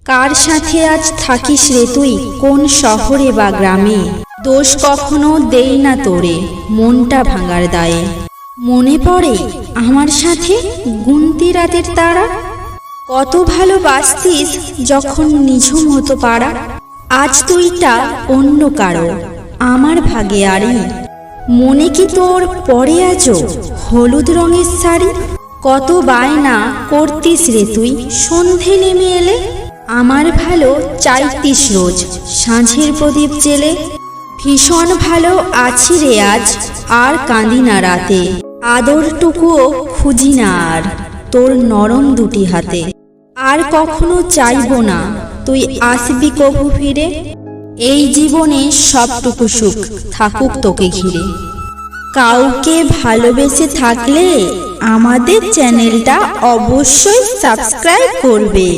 কার সাথে আজ থাকিস রে তুই, কোন শহরে বা গ্রামে? দোষ কখনো দেই না তোরে, মনটা ভাঙার দায়ে। মনে পড়ে আমার সাথে গুনতি রাতের তারা, কত ভালোবাসতিস যখন নিঝুম হতো পাড়া। আজ তুইটা অন্য কারো, আমার ভাগে আরে। মনে কি তোর পরে আজও হলুদ রঙের শাড়ি? কত বায়না করতিস রে তুই সন্ধে নেমে এলে, আমার ভালো চাইতিস রোজ সাঁঝের প্রদীপ জেলে। ভীষণ ভালো আছি রে আজ, আর কাঁদি না রাতে, আদরটুকুও খুঁজি না আর তোর নরম দুটি হাতে। আর কখনো চাইব না তুই আসবি কভু ফিরে, এই জীবনে সবটুকু সুখ থাকুক তোকে ঘিরে। কাউকে ভালোবেসে থাকলে আমাদের চ্যানেলটা অবশ্যই সাবস্ক্রাইব করবে।